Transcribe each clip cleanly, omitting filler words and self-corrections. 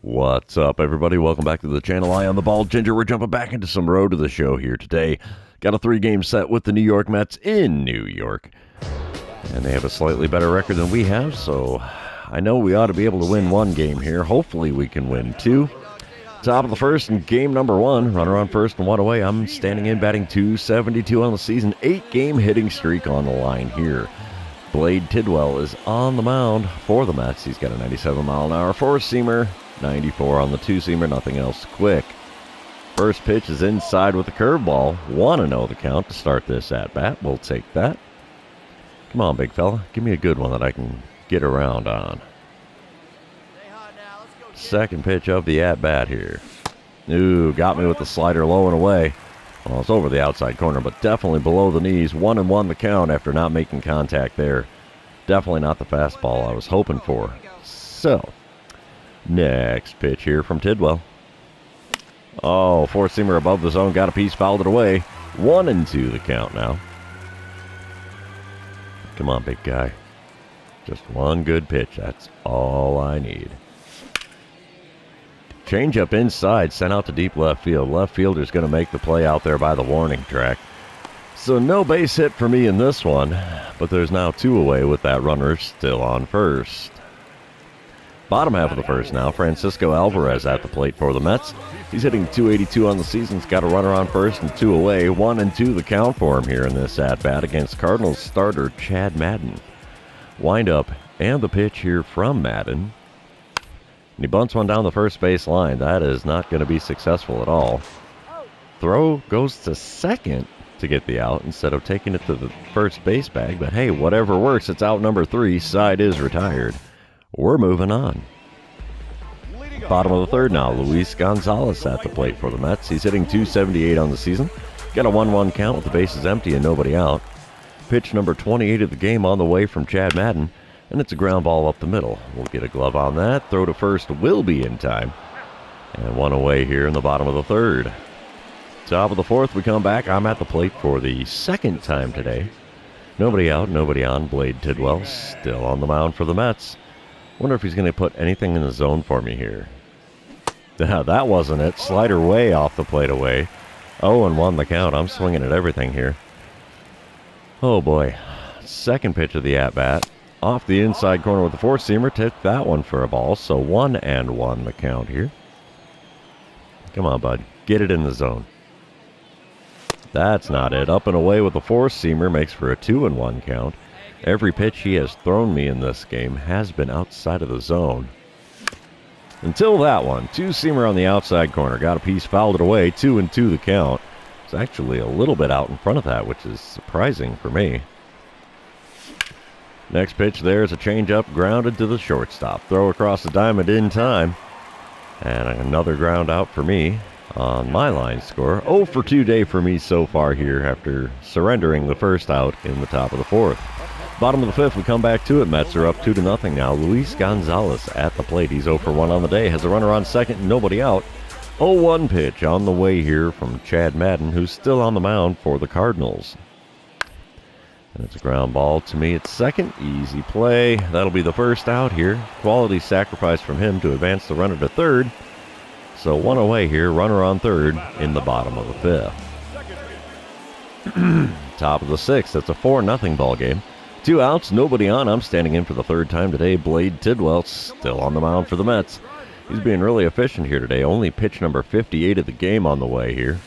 What's up, everybody? Welcome back to the channel. I am the Bald Ginger. We're jumping back into some road to the show here today. Got a 3-game set with the New York Mets in New York. And they have a slightly better record than we have, so I know we ought to be able to win one game here. Hopefully we can win two. Top of the first in game number 1. Runner on first and 1 away. I'm standing in batting .272 on the season. 8-game hitting streak on the line here. Blade Tidwell is on the mound for the Mets. He's got a 97-mile-an-hour four-seamer. 94 on the two-seamer, nothing else quick. First pitch is inside with the curveball. 1-0 the count to start this at-bat. We'll take that. Come on, big fella. Give me a good one that I can get around on. Second pitch of the at-bat here. Ooh, got me with the slider low and away. Well, it's over the outside corner, but definitely below the knees. 1-1 the count after not making contact there. Definitely not the fastball I was hoping for. So, next pitch here from Tidwell. Oh, four-seamer above the zone. Got a piece, fouled it away. 1-2 the count now. Come on, big guy. Just one good pitch. That's all I need. Change-up inside, sent out to deep left field. Left fielder's going to make the play out there by the warning track. So no base hit for me in this one, but there's now 2 away with that runner still on first. Bottom half of the first now, Francisco Alvarez at the plate for the Mets. He's hitting .282 on the season. He's got a runner on first and 2 away. 1-2 the count for him here in this at-bat against Cardinals starter Chad Madden. Wind up and the pitch here from Madden. And he bunts one down the first base line. That is not going to be successful at all. Throw goes to second to get the out instead of taking it to the first base bag. But hey, whatever works. It's out number 3. Side is retired. We're moving on. Bottom of the third now, Luis Gonzalez at the plate for the Mets. He's hitting .278 on the season. Got a 1-1 count with the bases empty and nobody out. Pitch number 28 of the game on the way from Chad Madden, and it's a ground ball up the middle. We'll get a glove on that. Throw to first will be in time. And 1 away here in the bottom of the third. Top of the fourth, we come back. I'm at the plate for the second time today. Nobody out, nobody on. Blade Tidwell still on the mound for the Mets. Wonder if he's going to put anything in the zone for me here. That wasn't it. Slider way off the plate away. 0-1 the count. I'm swinging at everything here. Oh boy. Second pitch of the at-bat. Off the inside corner with the four-seamer. Took that one for a ball. So 1-1 the count here. Come on, bud. Get it in the zone. That's not it. Up and away with the four-seamer. Makes for a 2-1 count. Every pitch he has thrown me in this game has been outside of the zone. Until that one. Two-seamer on the outside corner. Got a piece, fouled it away. 2-2 the count. It's actually a little bit out in front of that, which is surprising for me. Next pitch there is a changeup grounded to the shortstop. Throw across the diamond in time. And another ground out for me on my line score. 0 for 2 day for me so far here after surrendering the first out in the top of the fourth. Bottom of the fifth, we come back to it. Mets are up 2-0 now. Luis Gonzalez at the plate. He's 0 for 1 on the day. Has a runner on second and nobody out. 0-1 pitch on the way here from Chad Madden, who's still on the mound for the Cardinals. And it's a ground ball to me at second. Easy play. That'll be the first out here. Quality sacrifice from him to advance the runner to third. So 1 away here. Runner on third in the bottom of the fifth. Top of the sixth. It's a 4-0 ball game. 2 outs, nobody on. I'm standing in for the third time today. Blade Tidwell still on the mound for the Mets. He's being really efficient here today. Only pitch number 58 of the game on the way here.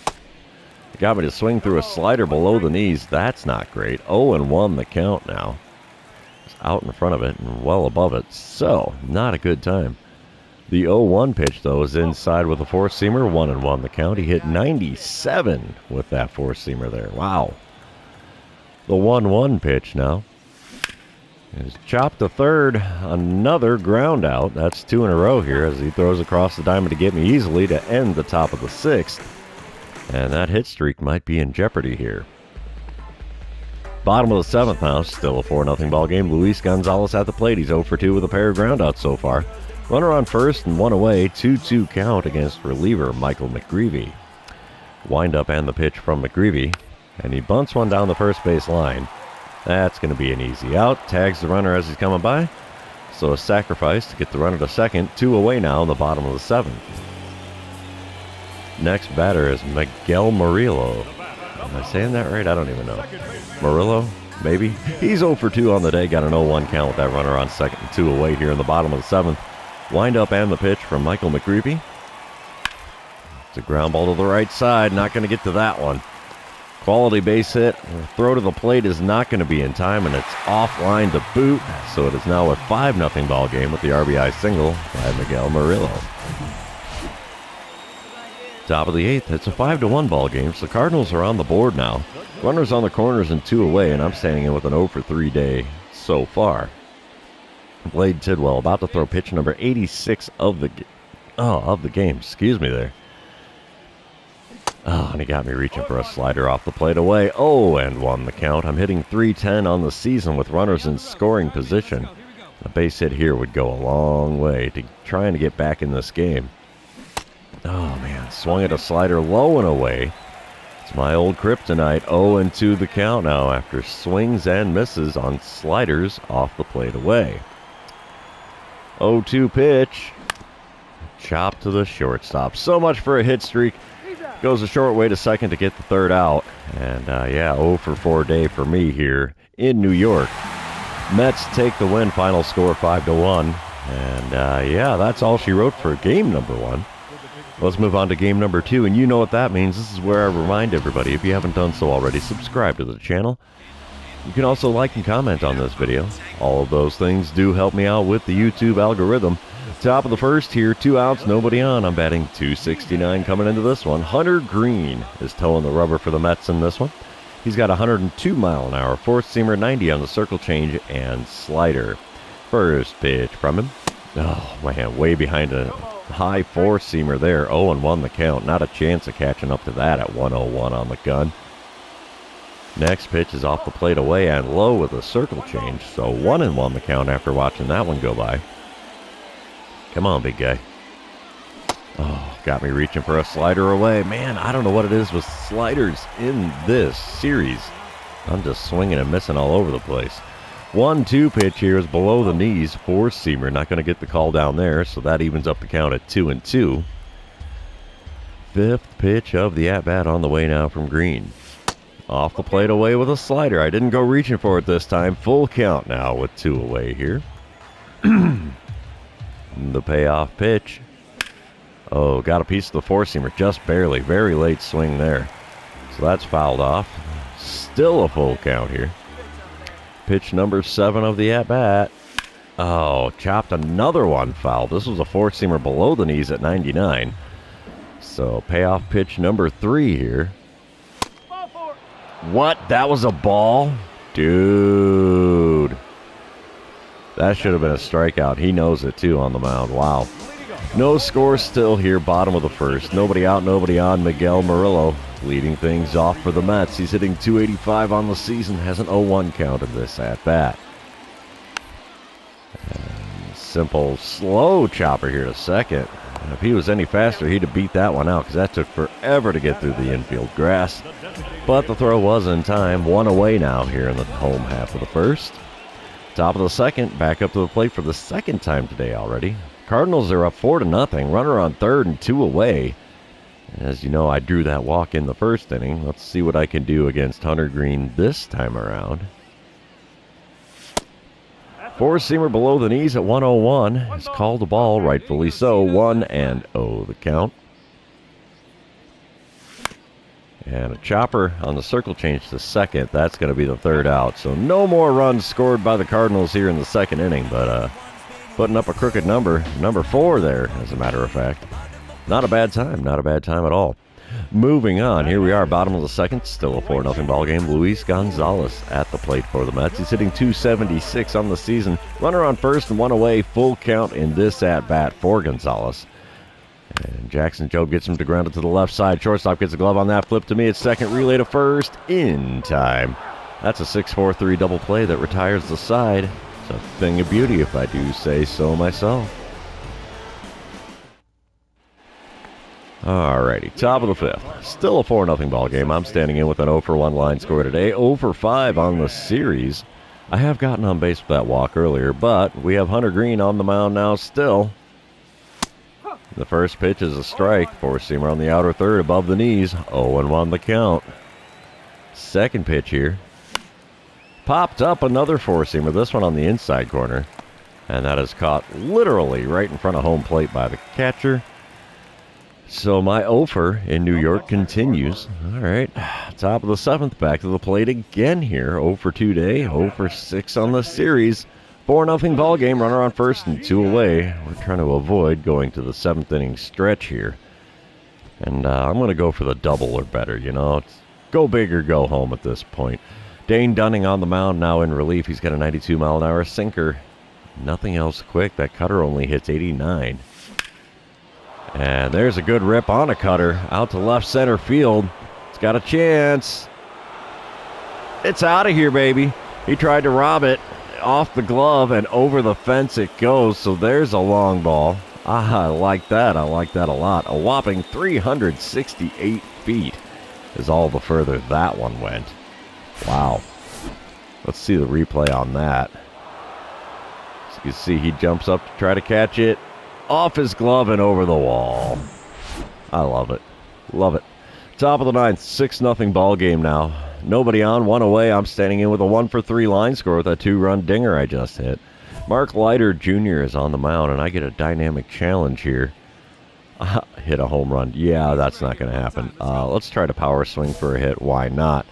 Got me to swing through a slider below the knees. That's not great. 0-1 the count now. It's out in front of it and well above it. So, not a good time. The 0-1 pitch, though, is inside with a four-seamer. 1-1 the count. He hit 97 with that four-seamer there. Wow. The 1-1 pitch now is chopped to third. Another ground out. That's 2 in a row here as he throws across the diamond to get me easily to end the top of the sixth. And that hit streak might be in jeopardy here. Bottom of the seventh now. Still a 4-0 ball game. Luis Gonzalez at the plate. He's 0 for 2 with a pair of groundouts so far. Runner on first and 1 away. 2-2 count against reliever Michael McGreevy. Wind up and the pitch from McGreevy. And he bunts one down the first base line. That's going to be an easy out. Tags the runner as he's coming by. So a sacrifice to get the runner to second. 2 away now in the bottom of the 7th. Next batter is Miguel Murillo. Am I saying that right? I don't even know. Murillo? Maybe. He's 0 for 2 on the day. Got an 0-1 count with that runner on second and 2 away here in the bottom of the 7th. Wind up and the pitch from Michael McCreepy. It's a ground ball to the right side. Not going to get to that one. Quality base hit. Throw to the plate is not going to be in time, and it's offline to boot. So it is now a 5-0 ball game with the RBI single by Miguel Murillo. Top of the 8th. It's a 5-1 ball game, so the Cardinals are on the board now. Runners on the corners and 2 away, and I'm standing in with an 0 for 3 day so far. Blade Tidwell about to throw pitch number 86 of the game. Excuse me there. Oh, and he got me reaching for a slider off the plate away. Oh, and won the count. I'm hitting .310 on the season with runners in scoring position. A base hit here would go a long way to trying to get back in this game. Oh, man. Swung at a slider low and away. It's my old kryptonite. 0-2 the count now after swings and misses on sliders off the plate away. 0-2 pitch. Chop to the shortstop. So much for a hit streak. Goes a short way to second to get the third out. And, 0 for 4 day for me here in New York. Mets take the win. Final score 5-1. And, that's all she wrote for game number 1. Let's move on to game number 2. And you know what that means. This is where I remind everybody, if you haven't done so already, subscribe to the channel. You can also like and comment on this video. All of those things do help me out with the YouTube algorithm. Top of the first here, 2 outs, nobody on. I'm batting .269 coming into this one. Hunter Green is towing the rubber for the Mets in this one. He's got 102 mile an hour, 4-seamer, 90 on the circle change and slider. First pitch from him. Oh, man, way behind a high 4-seamer there. 0-1 the count. Not a chance of catching up to that at 101 on the gun. Next pitch is off the plate away and low with a circle change. So 1-1 the count after watching that one go by. Come on, big guy. Oh, got me reaching for a slider away. Man, I don't know what it is with sliders in this series. I'm just swinging and missing all over the place. 1-2 pitch here is below the knees. 4-seamer. Not going to get the call down there, so that evens up the count at 2-2. 5th pitch of the at-bat on the way now from Green. Off the plate away with a slider. I didn't go reaching for it this time. Full count now with 2 away here. The payoff pitch. Oh, got a piece of the 4-seamer, just barely. Very late swing there. So that's fouled off. Still a full count here. Pitch number 7 of the at-bat. Oh, chopped another one foul. This was a 4-seamer below the knees at 99. So payoff pitch number 3 here. What? That was a ball? Dude. That should have been a strikeout. He knows it, too, on the mound. Wow. No score still here, bottom of the first. Nobody out, nobody on. Miguel Murillo leading things off for the Mets. He's hitting .285 on the season. Has an 0-1 count in this at-bat. Simple, slow chopper here to second. And if he was any faster, he'd have beat that one out because that took forever to get through the infield grass. But the throw was in time. 1 away now here in the home half of the first. Top of the second, back up to the plate for the second time today already. Cardinals are up 4-0. Runner on third and 2 away. As you know, I drew that walk in the first inning. Let's see what I can do against Hunter Green this time around. 4-seamer below the knees at 101. It's called a ball, rightfully so. 1-0 the count. And a chopper on the circle change to second. That's going to be the third out. So no more runs scored by the Cardinals here in the second inning. But putting up a crooked number 4 there, as a matter of fact. Not a bad time. Not a bad time at all. Moving on. Here we are, bottom of the second. Still a 4-0 ball game. Luis Gonzalez at the plate for the Mets. He's hitting .276 on the season. Runner on first and 1 away. Full count in this at-bat for Gonzalez. And Jackson Jobe gets him to ground it to the left side. Shortstop gets a glove on that. Flip to me. It's second. Relay to first. In time. That's a 6-4-3 double play that retires the side. It's a thing of beauty if I do say so myself. Alrighty. Top of the 5th. Still a 4-0 ball game. I'm standing in with an 0-for-1 line score today. 0-for-5 on the series. I have gotten on base with that walk earlier, but we have Hunter Green on the mound now still. The first pitch is a strike. Four-seamer on the outer third above the knees. 0-1 the count. Second pitch here. Popped up another four-seamer, this one on the inside corner. And that is caught literally right in front of home plate by the catcher. So my offer in New York continues. All right, top of the seventh, back to the plate again here. 0 for 2 today, 0 for 6 on the series. 4-0 ball game, runner on first and 2 away. We're trying to avoid going to the seventh inning stretch here. And I'm going to go for the double or better, you know. It's go big or go home at this point. Dane Dunning on the mound now in relief. He's got a 92-mile-an-hour sinker. Nothing else quick. That cutter only hits 89. And there's a good rip on a cutter out to left center field. It's got a chance. It's out of here, baby. He tried to rob it off the glove and over the fence it goes. So there's a long ball. I like that. I like that a lot. A whopping 368 feet is all the further that one went. Wow. Let's see the replay on that. As you can see, he jumps up to try to catch it. Off his glove and over the wall. I love it. Love it. Top of the ninth, 6-0 ball game now. Nobody on, one away. I'm standing in with a 1 for 3 line score with a 2-run dinger I just hit. Mark Leiter Jr. is on the mound, and I get a dynamic challenge here. Hit a home run. Yeah, that's not going to happen. Let's try to power swing for a hit. Why not?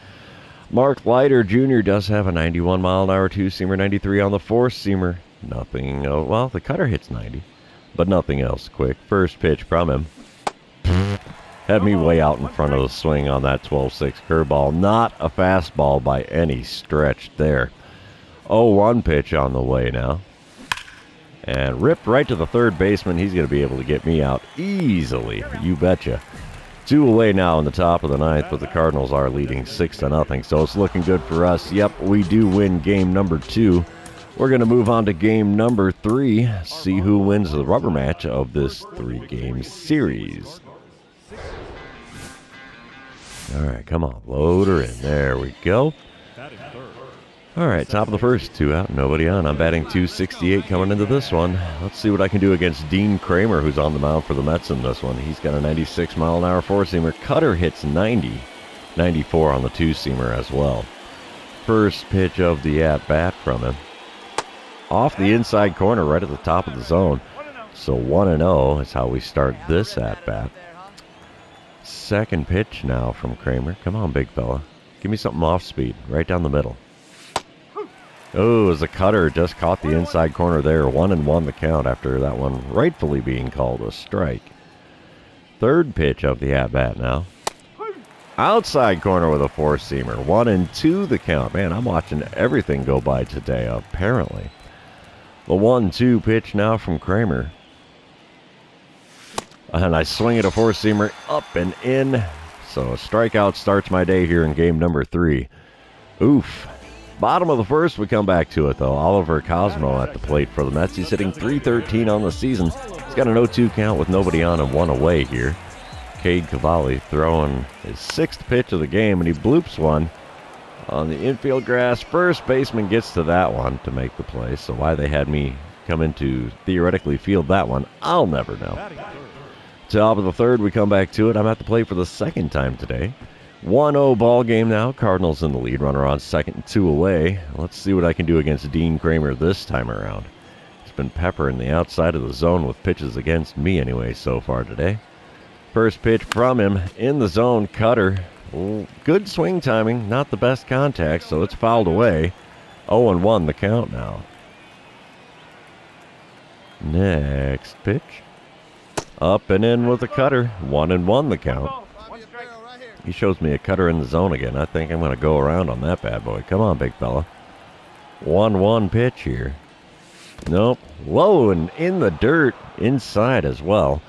Mark Leiter Jr. does have a 91-mile-an-hour two-seamer, 93 on the four-seamer. Nothing. Well, the cutter hits 90. But nothing else quick. First pitch from him. Had me way out in front of the swing on that 12-6 curveball. Not a fastball by any stretch there. 0-1 pitch on the way now. And ripped right to the third baseman. He's going to be able to get me out easily. You betcha. 2 away now in the top of the ninth, but the Cardinals are leading 6-0. So it's looking good for us. Yep, we do win game number 2. We're going to move on to game number 3, see who wins the rubber match of this 3-game series. All right, come on, load her in. There we go. All right, top of the first, 2 out, nobody on. I'm batting .268 coming into this one. Let's see what I can do against Dean Kramer, who's on the mound for the Mets in this one. He's got a 96-mile-an-hour four-seamer. Cutter hits 90, 94 on the two-seamer as well. First pitch of the at-bat from him. Off the inside corner right at the top of the zone. So 1-0 is how we start this at-bat. Second pitch now from Kramer. Come on, big fella. Give me something off speed. Right down the middle. Oh, as a cutter just caught the inside corner there. 1-1 the count after that one rightfully being called a strike. Third pitch of the at-bat now. Outside corner with a four-seamer. 1-2 the count. Man, I'm watching everything go by today, apparently. The 1-2 pitch now from Kramer. And I swing at a four-seamer up and in. So a strikeout starts my day here in game number 3. Oof. Bottom of the first, we come back to it, though. Oliver Cosmo at the plate for the Mets. He's hitting .313 on the season. He's got an 0-2 count with nobody on and 1 away here. Cade Cavalli throwing his 6th pitch of the game, and he bloops one on the infield grass. First baseman gets to that one to make the play. So why they had me come in to theoretically field that one, I'll never know. Top of the third, we come back to it. I'm at the plate for the second time today. 1-0 ball game now. Cardinals in the lead. Runner on second and 2 away. Let's see what I can do against Dean Kramer this time around. He's been peppering the outside of the zone with pitches against me anyway so far today. First pitch from him in the zone. Cutter. Good swing timing. Not the best contact, so it's fouled away. 0-1 the count now. Next pitch. Up and in with a cutter. 1-1 the count. He shows me a cutter in the zone again. I think I'm going to go around on that bad boy. Come on, big fella. 1-1 pitch here. Nope. Low and in the dirt inside as well.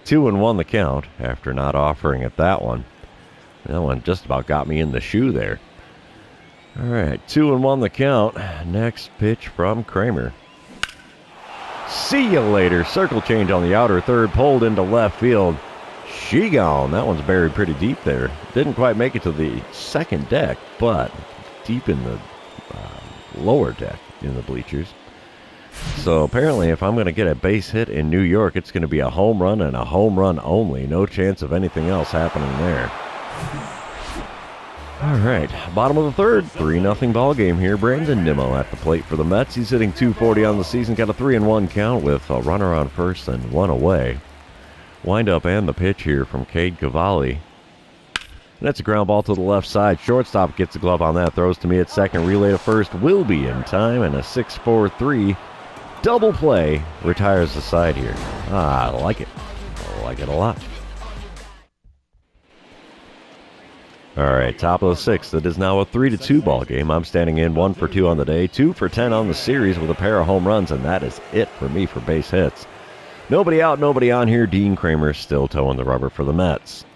2-1 the count after not offering at that one. That one just about got me in the shoe there. All right, 2-1 the count. Next pitch from Kramer. See you later. Circle change on the outer third, pulled into left field. She gone. That one's buried pretty deep there. Didn't quite make it to the second deck, but deep in the lower deck in the bleachers. So apparently if I'm going to get a base hit in New York, it's going to be a home run and a home run only. No chance of anything else happening there. All right, bottom of the third, 3-0 ball game here. Brandon Nimmo at the plate for the Mets. He's hitting .240 on the season. Got a 3-1 count with a runner on first and one away. Wind up and the pitch here from Cade Cavalli. And that's a ground ball to the left side. Shortstop gets a glove on that. Throws to me at second. Relay to first will be in time. And a 6-4-3 double play retires the side here. I like it. I like it a lot. All right, top of the sixth. It is now a 3-2 ball game. I'm standing in 1 for 2 on the day, 2 for 10 on the series with a pair of home runs, and that is it for me for base hits. Nobody out, nobody on here. Dean Kramer still towing the rubber for the Mets.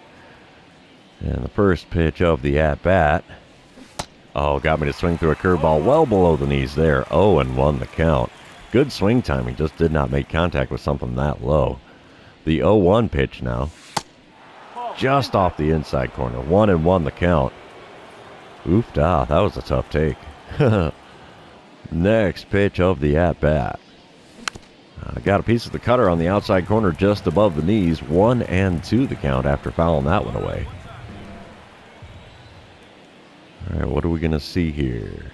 And the first pitch of the at-bat. Oh, got me to swing through a curveball well below the knees there. 0-1 the count. Good swing timing, just did not make contact with something that low. The 0-1 pitch now. Just off the inside corner. 1-1 the count. Oof-da, that was a tough take. Next pitch of the at-bat. Got a piece of the cutter on the outside corner just above the knees. 1-2 the count after fouling that one away. All right, what are we going to see here?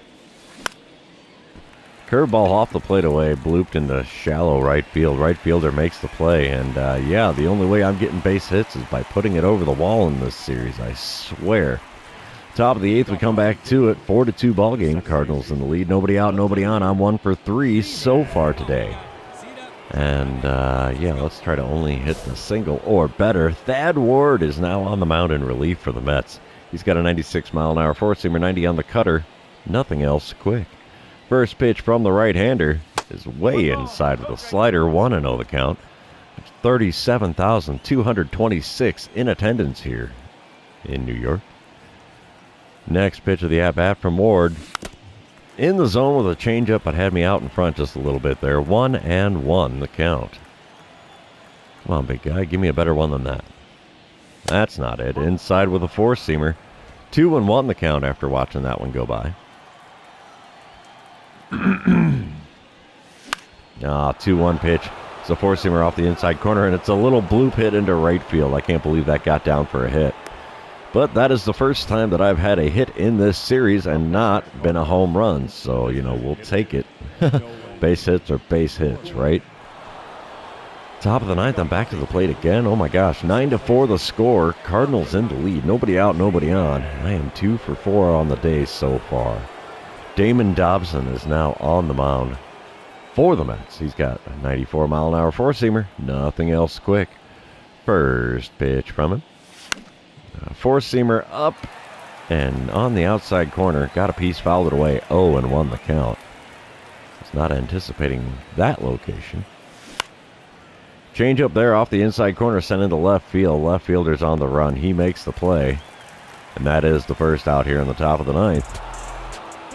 Curveball off the plate away, blooped into shallow right field. Right fielder makes the play, and yeah, the only way I'm getting base hits is by putting it over the wall in this series, I swear. Top of the eighth, we come back to it. 4-2 ball game. Cardinals in the lead. Nobody out, nobody on. I'm 1 for 3 so far today. And yeah, let's try to only hit the single or better. Thad Ward is now on the mound in relief for the Mets. He's got a 96-mile-an-hour four-seamer, 90 on the cutter. Nothing else quick. First pitch from the right-hander is way inside with a slider. 1-0 the count. 37,226 in attendance here in New York. Next pitch of the at-bat from Ward. In the zone with a changeup, but had me out in front just a little bit there. 1-1 the count. Come on, big guy. Give me a better one than that. That's not it. Inside with a four-seamer. 2-1 the count after watching that one go by. 2-1 pitch. It's a four-seamer off the inside corner, and it's a little bloop hit into right field. I can't believe that got down for a hit. But that is the first time that I've had a hit in this series and not been a home run. So, you know, we'll take it. Base hits are base hits, right? Top of the ninth, I'm back to the plate again. Oh my gosh, 9-4 the score. Cardinals in the lead. Nobody out, nobody on. I am 2 for 4 on the day so far. Damon Dobson is now on the mound for the Mets. He's got a 94-mile-an-hour four-seamer. Nothing else quick. First pitch from him. Four-seamer up and on the outside corner. Got a piece, fouled it away. 0-1 the count. Was not anticipating that location. Change up there off the inside corner, sent into left field. Left fielder's on the run. He makes the play. And that is the first out here in the top of the ninth.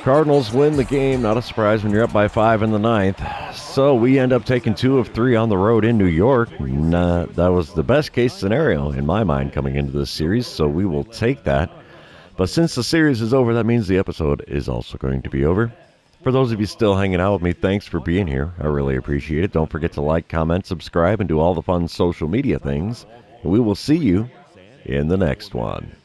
Cardinals win the game. Not a surprise when you're up by 5 in the ninth. So we end up taking 2 of 3 on the road in New York. That was the best case scenario in my mind coming into this series, so we will take that. But since the series is over, that means the episode is also going to be over. For those of you still hanging out with me, thanks for being here. I really appreciate it. Don't forget to like, comment, subscribe, and do all the fun social media things. And we will see you in the next one.